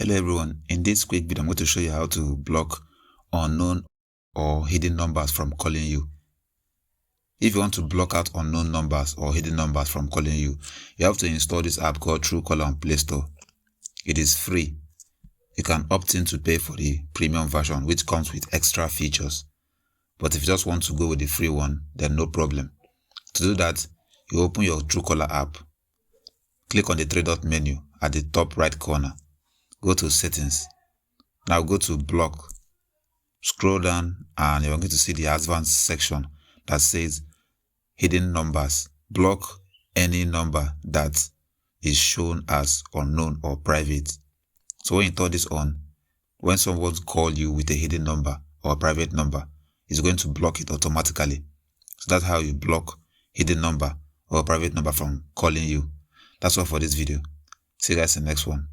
Hello everyone, in this quick video I'm going to show you how to block unknown or hidden numbers from calling you. If you want to block out unknown numbers or hidden numbers from calling you, you have to install this app called Truecaller on Play Store. It is free. You can opt in to pay for the premium version, which comes with extra features. But if you just want to go with the free one, then no problem. To do that, you open your Truecaller app, click on the three-dot menu at the top right corner. Go to settings. Now go to block. Scroll down and you're going to see the advanced section that says hidden numbers. Block any number that is shown as unknown or private. So when you turn this on, when someone calls you with a hidden number or a private number, it's going to block it automatically. So that's how you block hidden number or private number from calling you. That's all for this video. See you guys in the next one.